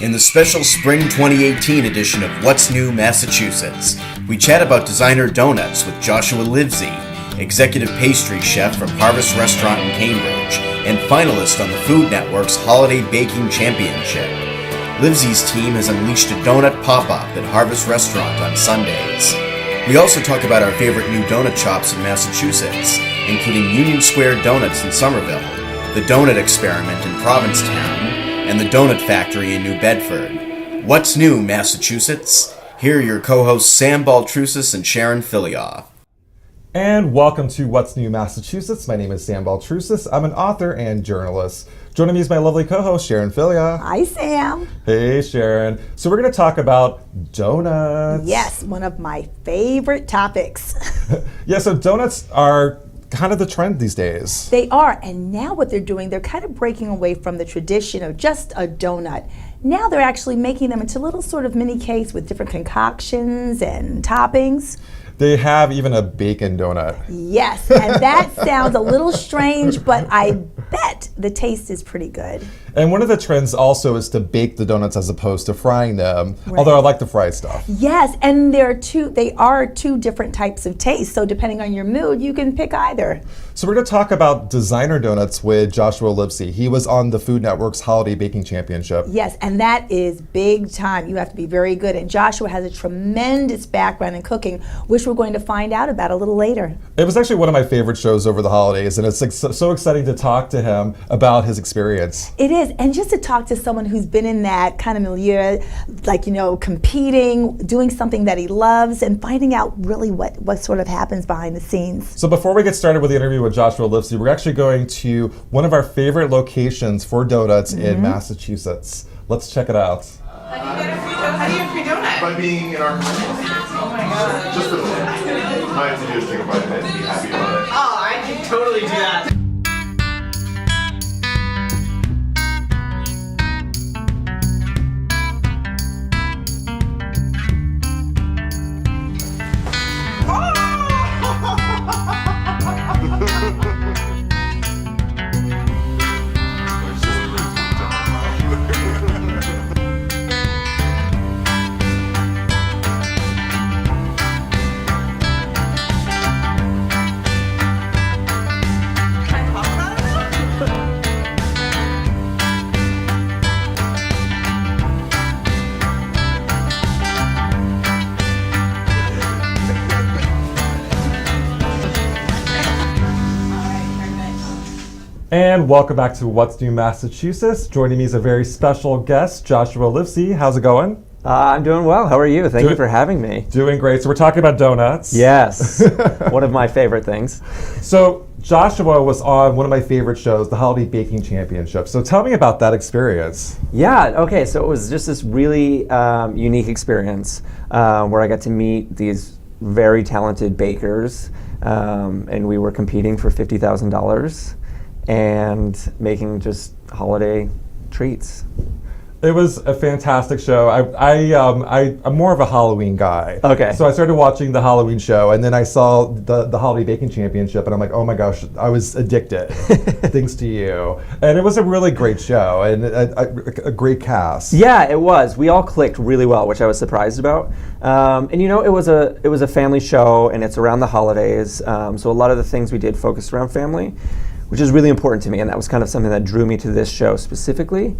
In the special Spring 2018 edition of What's New, Massachusetts, we chat about designer donuts with Joshua Livsey, executive pastry chef from Harvest Restaurant in Cambridge, and finalist on the Food Network's Holiday Baking Championship. Livsey's team has unleashed a donut pop-up at Harvest Restaurant on Sundays. We also talk about our favorite new donut shops in Massachusetts, including Union Square Donuts in Somerville, the Donut Experiment in Provincetown, and the Donut Factory in New Bedford. What's new, Massachusetts? Here are your co-hosts Sam Baltrusis and Sharon Filioff. And welcome to What's New, Massachusetts. My name is Sam Baltrusis. I'm an author and journalist. Joining me is my lovely co-host, Sharon Filioff. Hi, Sam. Hey, Sharon. So we're going to talk about donuts. Yes, one of my favorite topics. Yeah, so donuts are kind of the trend these days. They are, and now what they're doing, they're kind of breaking away from the tradition of just a donut. Now they're actually making them into little sort of mini cakes with different concoctions and toppings. They have even a bacon donut. Yes, and that sounds a little strange, but I bet the taste is pretty good. And one of the trends also is to bake the donuts as opposed to frying them, Right. although I like the fried stuff. Yes, and they are two different types of taste, so depending on your mood, you can pick either. So we're going to talk about designer donuts with Joshua Livsey. He was on the Food Network's Holiday Baking Championship. Yes, and that is big time. You have to be very good. And Joshua has a tremendous background in cooking, which we're going to find out about a little later. It was actually one of my favorite shows over the holidays, and it's so exciting to talk to him about his experience. It is, and just to talk to someone who's been in that kind of milieu, like, competing, doing something that he loves, and finding out really what sort of happens behind the scenes. So before we get started with the interview with Joshua Livsey, we're actually going to one of our favorite locations for donuts in Massachusetts. Let's check it out. How do you get a free donut? By being in our company. Oh my god. Just for the day. All I have to do is take a bite of it and be happy about it. Oh, I can totally do that. And welcome back to What's New, Massachusetts. Joining me is a very special guest, Joshua Livsey. How's it going? I'm doing well. How are you? Thank you for having me. Doing great. So we're talking about donuts. Yes, one of my favorite things. So Joshua was on one of my favorite shows, the Holiday Baking Championship. So tell me about that experience. Yeah, okay, so it was just this really unique experience where I got to meet these very talented bakers, and we were competing for $50,000 and making just holiday treats. It was a fantastic show. I'm more of a Halloween guy. Okay. So I started watching the Halloween show, and then I saw the Holiday Baking Championship, and I'm like, oh my gosh, I was addicted, thanks to you. And it was a really great show, and a great cast. Yeah, it was. We all clicked really well, which I was surprised about. And it was a family show, and it's around the holidays. So a lot of the things we did focused around family, which is really important to me, and that was kind of something that drew me to this show specifically.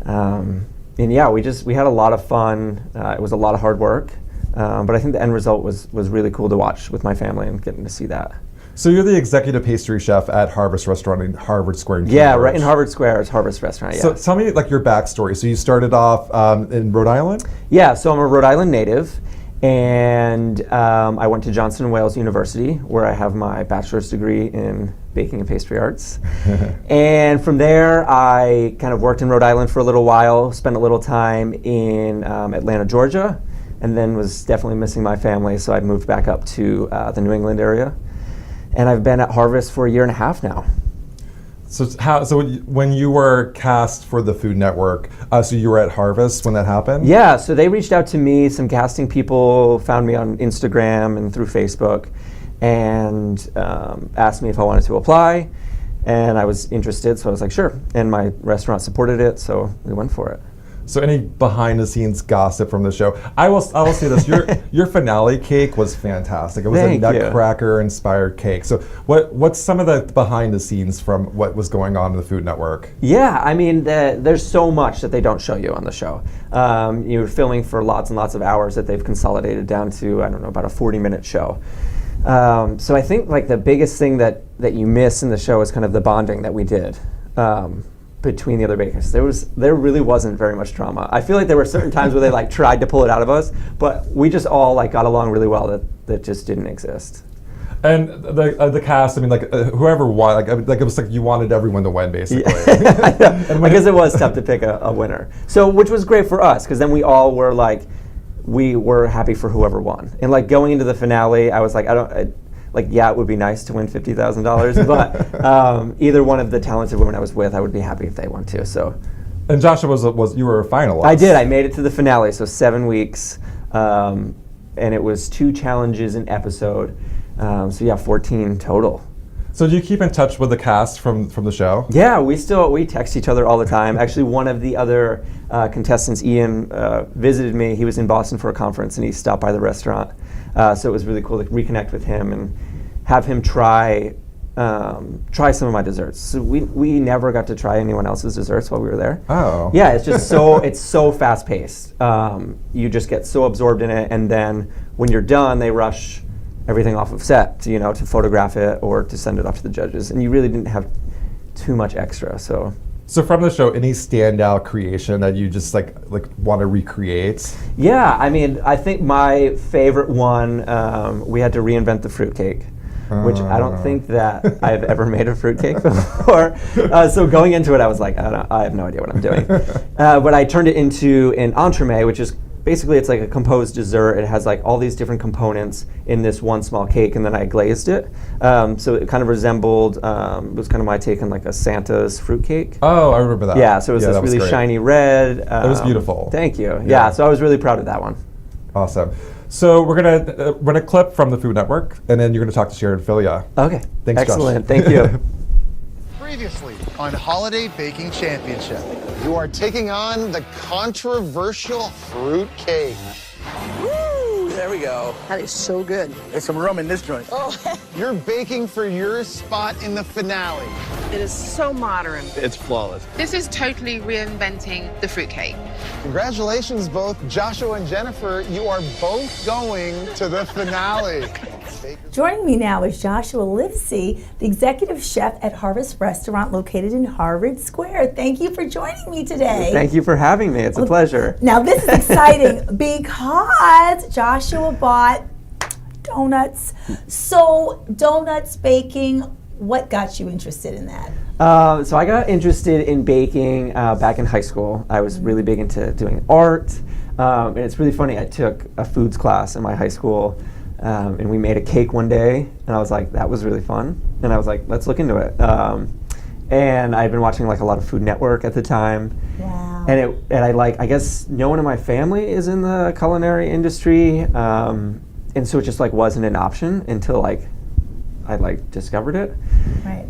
And yeah, we had a lot of fun. It was a lot of hard work, but I think the end result was really cool to watch with my family and getting to see that. So you're the executive pastry chef at Harvest Restaurant in Harvard Square in Cambridge. Yeah, right in Harvard Square, it's Harvest Restaurant, yeah. So tell me your backstory. So you started off in Rhode Island? Yeah, so I'm a Rhode Island native, and I went to Johnson & Wales University, where I have my bachelor's degree in baking and pastry arts. And from there, I kind of worked in Rhode Island for a little while, spent a little time in Atlanta, Georgia, and then was definitely missing my family, so I moved back up to the New England area. And I've been at Harvest for a year and a half now. So when you were cast for the Food Network, so you were at Harvest when that happened? Yeah, so they reached out to me, some casting people found me on Instagram and through Facebook, and asked me if I wanted to apply, and I was interested, so I was like, sure. And my restaurant supported it, so we went for it. So any behind the scenes gossip from the show? I will say this: your finale cake was fantastic. It was Thank a you. Nutcracker inspired cake. So what's some of the behind the scenes from what was going on in the Food Network? Yeah, I mean, there's so much that they don't show you on the show. You're filming for lots and lots of hours that they've consolidated down to, I don't know, about a 40-minute show. So I think like the biggest thing that you miss in the show is kind of the bonding that we did between the other bakers. There really wasn't very much drama. I feel like there were certain times where they like tried to pull it out of us, but we just all like got along really well. That just didn't exist. And the cast, I mean, like whoever won, like it was like you wanted everyone to win, basically. I guess it was tough to pick a winner. So, which was great for us, because then we all were like, we were happy for whoever won. And like going into the finale, I was like, yeah, it would be nice to win $50,000, but either one of the talented women I was with, I would be happy if they won too. So. And Joshua was you were a finalist. I did. I made it to the finale, so 7 weeks, and it was 2 challenges an episode. So yeah, 14 total. So do you keep in touch with the cast from the show? Yeah, we text each other all the time. Actually, one of the other contestants, Ian, visited me. He was in Boston for a conference, and he stopped by the restaurant. So it was really cool to reconnect with him and have him try some of my desserts. So we never got to try anyone else's desserts while we were there. Oh. Yeah, it's just it's so fast paced. You just get so absorbed in it, and then when you're done, they rush everything off of set to photograph it or to send it off to the judges, and you really didn't have too much extra. So from the show, any standout creation that you just like want to recreate? Yeah, I mean, I think my favorite one, we had to reinvent the fruitcake, which I don't think that I've ever made a fruitcake before. So going into it, I was like, I have no idea what I'm doing. But I turned it into an entremet, which is basically it's like a composed dessert. It has like all these different components in this one small cake, and then I glazed it. So it kind of resembled, it was kind of my take on like a Santa's fruitcake. Oh, I remember that. Yeah, so it was this really shiny red. It was beautiful. Thank you. Yeah, so I was really proud of that one. Awesome. So we're going to run a clip from the Food Network, and then you're going to talk to Sharon Filia. Okay. Thanks, excellent. Josh. Thank you. Previously on Holiday Baking Championship, you are taking on the controversial fruit cake. Woo! There we go. That is so good. There's some rum in this joint. Oh, You're baking for your spot in the finale. it is so modern. It's flawless. This is totally reinventing the fruitcake. Congratulations, both Joshua and Jennifer. You are both going to the finale. Joining me now is Joshua Livsey, the executive chef at Harvest Restaurant located in Harvard Square. Thank you for joining me today. Thank you for having me. It's a pleasure. Now this is exciting because Joshua bought donuts. So donuts, baking, what got you interested in that? So I got interested in baking back in high school. I was really big into doing art. And it's really funny, I took a foods class in my high school. And we made a cake one day, and I was like, that was really fun. And I was like, let's look into it. And I'd been watching like a lot of Food Network at the time. Wow. And I guess no one in my family is in the culinary industry. And so it just like wasn't an option until I discovered it. Right.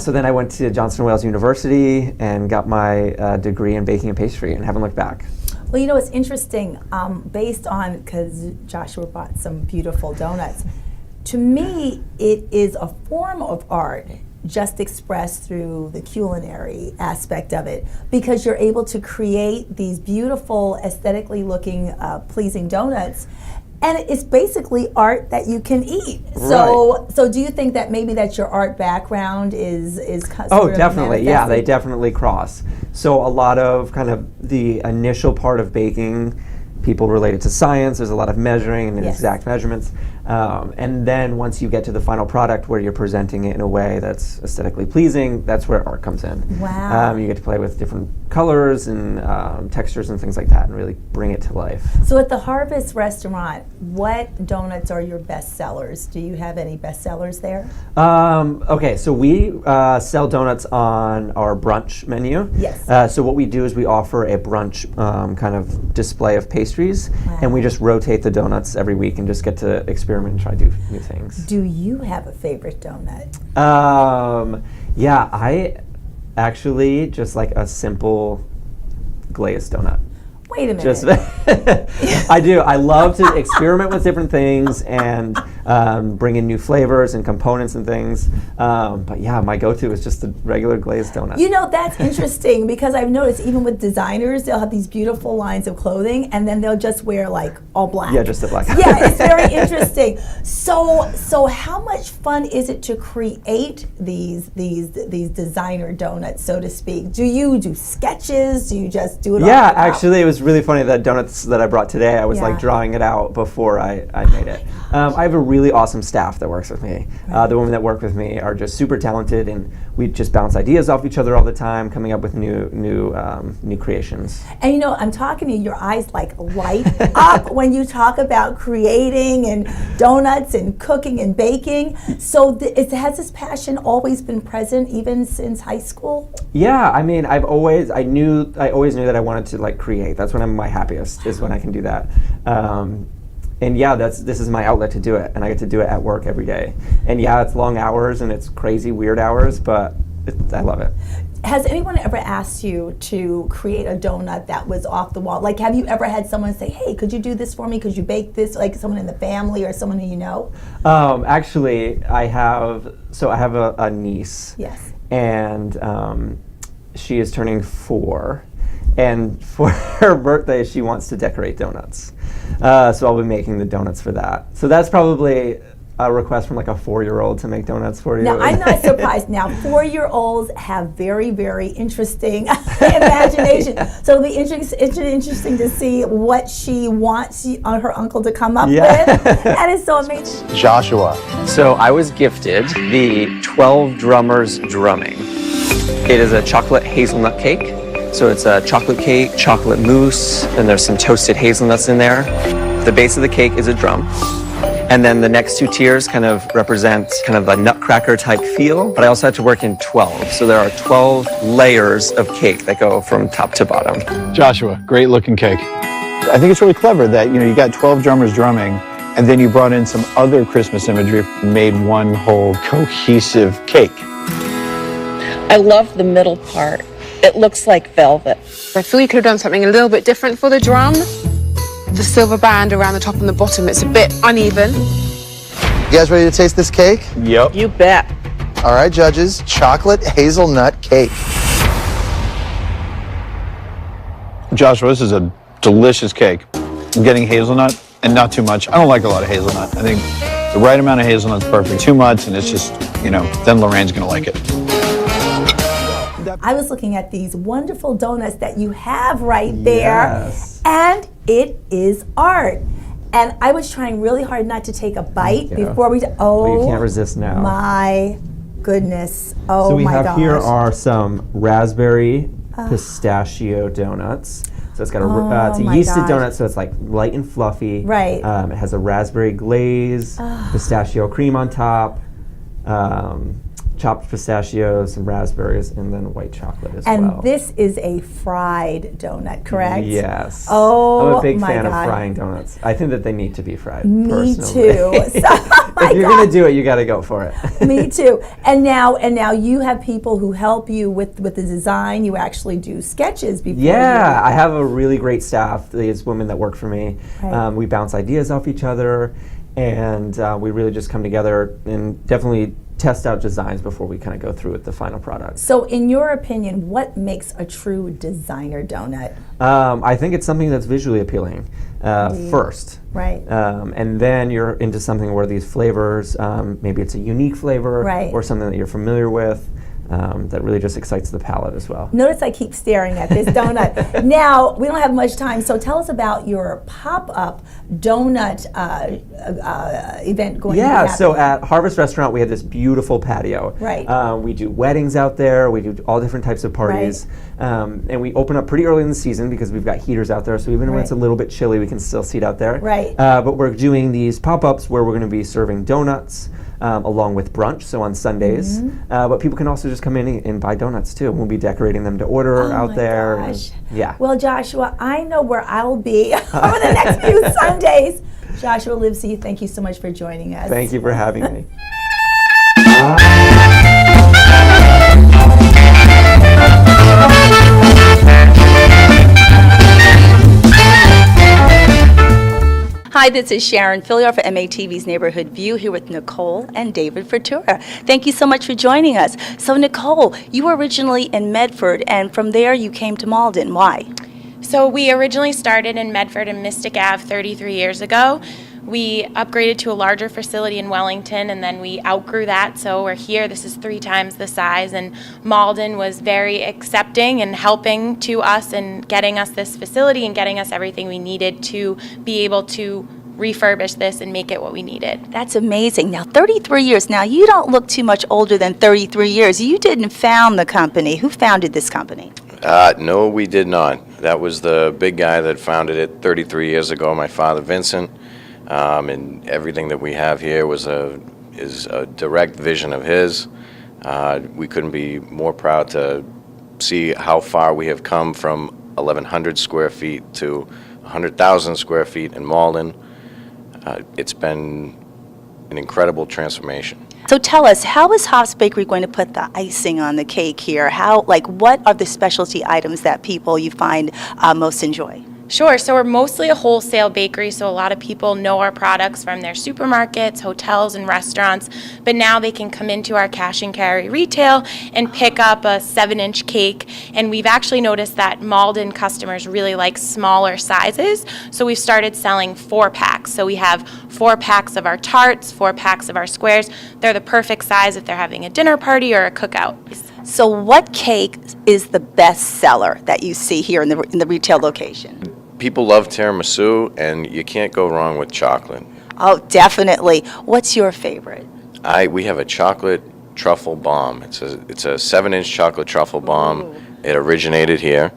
So then I went to Johnson & Wales University and got my degree in baking and pastry, and haven't looked back. Well, it's interesting, based on, because Joshua bought some beautiful donuts, to me, it is a form of art just expressed through the culinary aspect of it, because you're able to create these beautiful, aesthetically looking, pleasing donuts. And it's basically art that you can eat. So, Right. So do you think that maybe that your art background is Oh, definitely. Yeah, they definitely cross. So a lot of kind of the initial part of baking, people relate it to science. There's a lot of measuring and Yes. exact measurements. And then once you get to the final product where you're presenting it in a way that's aesthetically pleasing, that's where art comes in. Wow. You get to play with different colors and textures and things like that and really bring it to life. So at the Harvest Restaurant, what donuts are your best sellers? Do you have any best sellers there? Okay, so we sell donuts on our brunch menu. Yes. So what we do is we offer a brunch kind of display of pastries, Wow. and we just rotate the donuts every week and just get to experiment and try new things. Do you have a favorite donut? Yeah, I actually just like a simple glazed donut. Wait a minute. Just I do. I love to experiment with different things and bring in new flavors and components and things. But yeah, my go-to is just the regular glazed donut. You know, that's interesting because I've noticed even with designers, they'll have these beautiful lines of clothing and then they'll just wear like all black. Yeah, just a black. Yeah, it's very interesting. So how much fun is it to create these designer donuts, so to speak? Do you do sketches? Do you just do it? Yeah, actually, it was really funny. The donuts that I brought today, I was Yeah. like drawing it out before I made it. I have a really awesome staff that works with me. The women that work with me are just super talented, and we just bounce ideas off each other all the time, coming up with new creations. And you know, I'm talking to you, your eyes like light up when you talk about creating and donuts and cooking and baking. So has this passion always been present even since high school? Yeah, I mean, I always knew that I wanted to like create. That's when I'm my happiest, is when I can do that. And yeah, this is my outlet to do it, and I get to do it at work every day. And yeah, it's long hours and it's crazy weird hours, but I love it. Has anyone ever asked you to create a donut that was off the wall? Like, have you ever had someone say, hey, could you do this for me? Could you bake this? Like someone in the family or someone who you know? Actually, I have a niece. Yes. And she is turning 4. And for her birthday, she wants to decorate donuts. So I'll be making the donuts for that. So that's probably a request from like a 4-year-old to make donuts for you. Now, I'm not surprised. Now, 4-year-olds have very, very interesting imagination. Yeah. So it'll be interesting to see what she wants her uncle to come up with. That is so amazing. Joshua. So I was gifted the 12 Drummers Drumming. It is a chocolate hazelnut cake. So it's a chocolate cake, chocolate mousse, and there's some toasted hazelnuts in there. The base of the cake is a drum. And then the next 2 tiers kind of represent kind of a nutcracker type feel, but I also had to work in 12. So there are 12 layers of cake that go from top to bottom. Joshua, great looking cake. I think it's really clever that, you got 12 drummers drumming, and then you brought in some other Christmas imagery and made one whole cohesive cake. I love the middle part. It looks like velvet. I feel you could have done something a little bit different for the drum. The silver band around the top and the bottom, it's a bit uneven. You guys ready to taste this cake? Yep. You bet. All right, judges, chocolate hazelnut cake. Joshua, this is a delicious cake. I'm getting hazelnut, and not too much. I don't like a lot of hazelnut. I think the right amount of hazelnut's perfect. Too much, and it's just, then Lorraine's gonna like it. I was looking at these wonderful donuts that you have right there, and it is art. And I was trying really hard not to take a bite before we. Well, you can't resist now. My goodness! Oh so we my have gosh! Here are some raspberry pistachio donuts. So it's got it's a yeasted donut, so it's like light and fluffy. Right. It has a raspberry glaze, pistachio cream on top. Chopped pistachios, some raspberries, and then white chocolate as well. And this is a fried donut, correct? Yes. Oh, I'm a big my fan God. of frying donuts. I think that they need to be fried. Me personally. too. If you're gonna do it, you got to go for it. Me too. And now you have people who help you with the design. You actually do sketches before. Yeah, I have a really great staff. These women that work for me. Right. We bounce ideas off each other, and we really just come together and definitely test out designs before we kind of go through with the final product. So in your opinion, what makes a true designer donut? I think it's something that's visually appealing first. Right. And then you're into something where these flavors, maybe it's a unique flavor or something that you're familiar with. That really just excites the palate as well. Notice I keep staring at this donut. Now, we don't have much time, so tell us about your pop-up donut event going to be happening. So at Harvest Restaurant, we have this beautiful patio. Right. We do weddings out there. We do all different types of parties. And we open up pretty early in the season because we've got heaters out there, so even when it's a little bit chilly, we can still seat out there. Right. But we're doing these pop-ups where we're going to be serving donuts, along with brunch, so on Sundays. But people can also just come in and buy donuts too. We'll be decorating them to order out there. Gosh. Yeah. Well, Joshua, I know where I'll be over the next few Sundays. Joshua Livsey, thank you so much for joining us. Thank you for having me. Hi, this is Sharon Fillier for MATV's Neighborhood View here with Nicole and David Frattura. Thank you so much for joining us. So Nicole, you were originally in Medford and from there you came to Malden. Why? So we originally started in Medford and Mystic Ave 33 years ago. We upgraded to a larger facility in Wellington, and then we outgrew that, so we're here. This is 3 times the size, and Malden was very accepting and helping to us and getting us this facility and getting us everything we needed to be able to refurbish this and make it what we needed. That's amazing. Now, 33 years. Now, you don't look too much older than 33 years. You didn't found the company. Who founded this company? No, we did not. That was the big guy that founded it 33 years ago, my father, Vincent. And everything that we have here is a direct vision of his. We couldn't be more proud to see how far we have come from 1,100 square feet to 100,000 square feet in Malden. It's been an incredible transformation. So tell us, how is Hoff's Bakery going to put the icing on the cake here? What are the specialty items that people you find most enjoy? Sure, so we're mostly a wholesale bakery, so a lot of people know our products from their supermarkets, hotels, and restaurants, but now they can come into our cash and carry retail and pick up a 7-inch cake, and we've actually noticed that Malden customers really like smaller sizes, so we've started selling 4-packs. So we have 4 packs of our tarts, 4 packs of our squares. They're the perfect size if they're having a dinner party or a cookout. So what cake is the best seller that you see here in the retail location? People love tiramisu, and you can't go wrong with chocolate. Oh, definitely. What's your favorite? We have a chocolate truffle bomb. It's a 7-inch chocolate truffle bomb. Ooh. It originated here,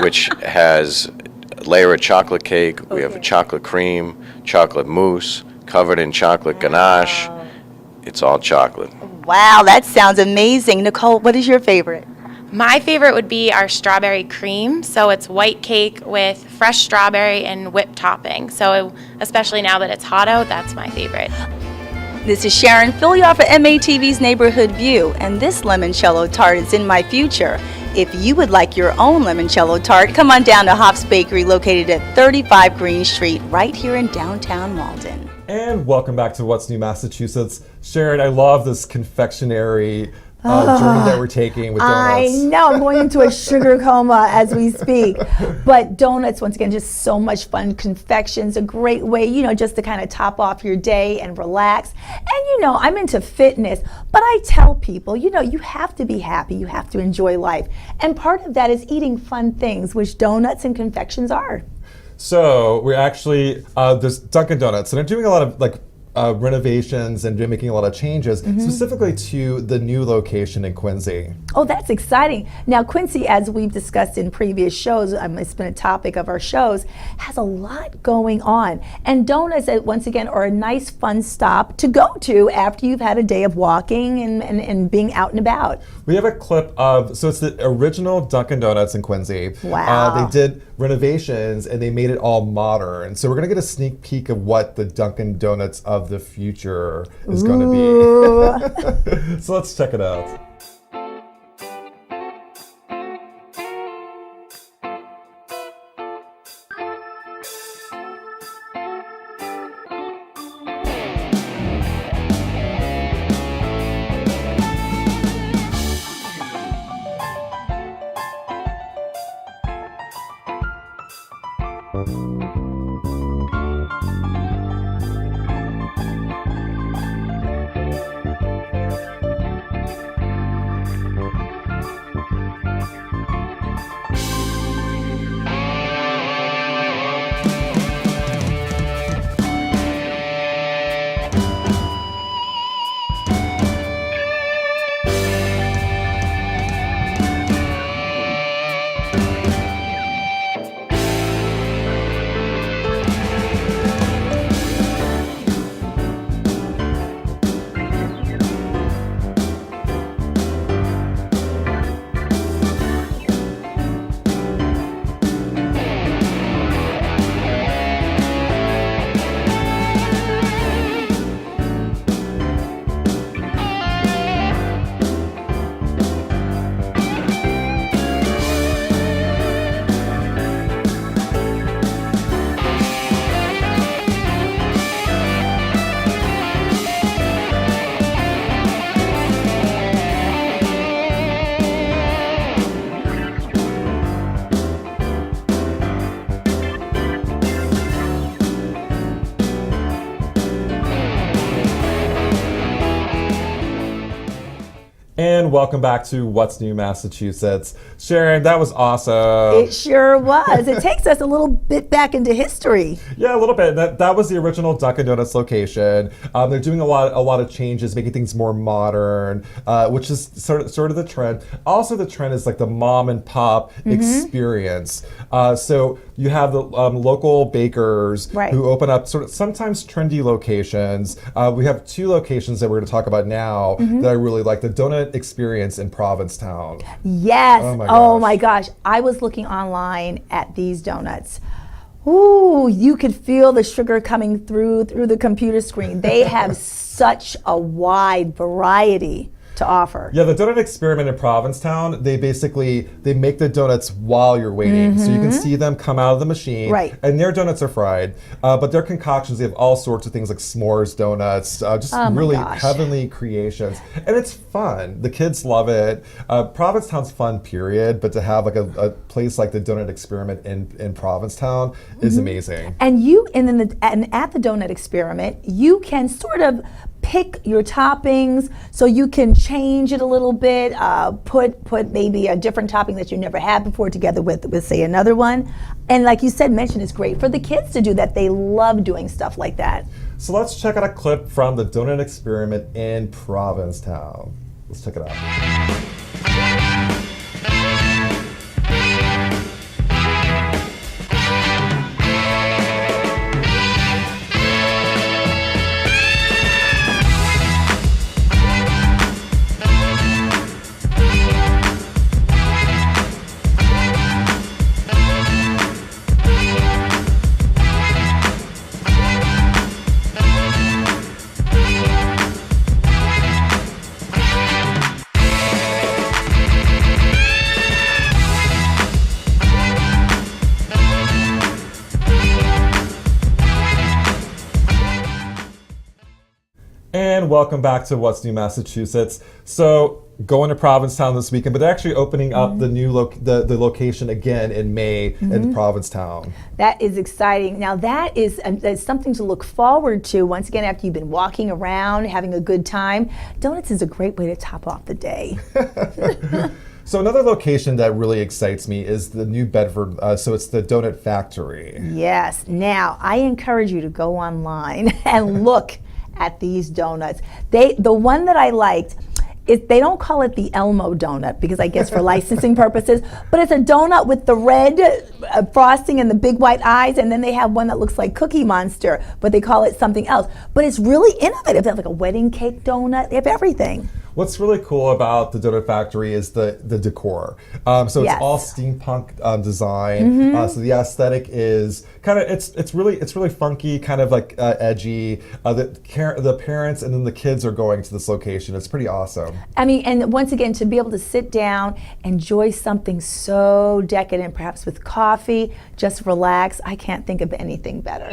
which has a layer of chocolate cake. We have a chocolate cream, chocolate mousse, covered in chocolate ganache. It's all chocolate. Wow, that sounds amazing. Nicole, what is your favorite? My favorite would be our strawberry cream. So it's white cake with fresh strawberry and whipped topping. So especially now that it's hot out, that's my favorite. This is Sharon Fillier for MATV's Neighborhood View, and this limoncello tart is in my future. If you would like your own limoncello tart, come on down to Hoff's Bakery, located at 35 Green Street, right here in downtown Malden. And welcome back to What's New Massachusetts. Sharon, I love this confectionery journey that we're taking with donuts. I know, I'm going into a sugar coma as we speak. But donuts, once again, just so much fun. Confection's a great way, just to kind of top off your day and relax. And I'm into fitness, but I tell people, you have to be happy, you have to enjoy life. And part of that is eating fun things, which donuts and confections are. So we're actually, there's Dunkin' Donuts, and they're doing a lot of renovations and making a lot of changes, specifically to the new location in Quincy. Oh, that's exciting. Now, Quincy, as we've discussed in previous shows, it's been a topic of our shows, has a lot going on. And donuts, once again, are a nice, fun stop to go to after you've had a day of walking and being out and about. We have a clip of, so it's the original Dunkin' Donuts in Quincy. Wow. They did renovations and they made it all modern. So we're going to get a sneak peek of what the Dunkin' Donuts of the future is going to be. So let's check it out. And welcome back to What's New Massachusetts. Sharon, that was awesome. It sure was. It takes us a little bit back into history. Yeah, a little bit. That was the original Dunkin' Donuts location. They're doing a lot of changes, making things more modern, which is sort of the trend. Also, the trend is like the mom and pop experience. So you have the local bakers who open up sort of sometimes trendy locations. We have 2 locations that we're going to talk about now that I really like. The donut experience in Provincetown. Yes. Oh my gosh. I was looking online at these donuts. Ooh, you could feel the sugar coming through the computer screen. They have such a wide variety to offer. Yeah, the donut experiment in Provincetown, they make the donuts while you're waiting. So you can see them come out of the machine. Right. And their donuts are fried. But their concoctions, they have all sorts of things like s'mores donuts, just really heavenly creations. And it's fun. The kids love it. Provincetown's fun, period. But to have like a place like the donut experiment in Provincetown is amazing. And and at the donut experiment, you can sort of pick your toppings, so you can change it a little bit, put maybe a different topping that you never had before together with say another one. And like you said, mention it's great for the kids to do that. They love doing stuff like that. So let's check out a clip from the donut experiment in Provincetown. Let's check it out. And welcome back to What's New Massachusetts. So going to Provincetown this weekend, but they're actually opening up the new the location again in May in Provincetown. That is exciting. Now that's something to look forward to. Once again, after you've been walking around, having a good time, donuts is a great way to top off the day. So another location that really excites me is the new Bedford, so it's the Donut Factory. Yes. Now, I encourage you to go online and look at these donuts. The one that I liked, they don't call it the Elmo donut because I guess for licensing purposes, but it's a donut with the red frosting and the big white eyes, and then they have one that looks like Cookie Monster, but they call it something else. But it's really innovative. They have like a wedding cake donut. They have everything. What's really cool about the Donut Factory is the decor. So it's all steampunk design. So the aesthetic is kind of it's really funky, kind of like edgy. The parents and then the kids are going to this location. It's pretty awesome. I mean, and once again, to be able to sit down, enjoy something so decadent, perhaps with coffee, just relax. I can't think of anything better.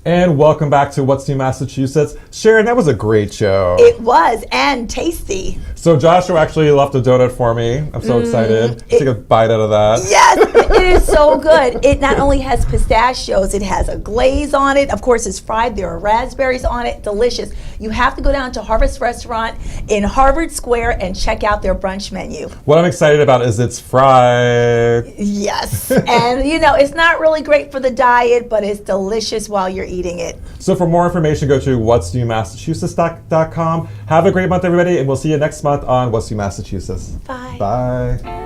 And welcome back to What's New Massachusetts. Sharon, that was a great show. It was, and tasty. So Joshua actually left a donut for me. I'm so excited. Let's take a bite out of that. Yes, it is so good. It not only has pistachios, it has a glaze on it. Of course, it's fried. There are raspberries on it. Delicious. You have to go down to Harvest Restaurant in Harvard Square and check out their brunch menu. What I'm excited about is it's fried. Yes, and you know, it's not really great for the diet, but it's delicious while you're eating it. So for more information, go to what'snewmassachusetts.com. Have a great month, everybody, and we'll see you next month on What's New Massachusetts. Bye. Bye.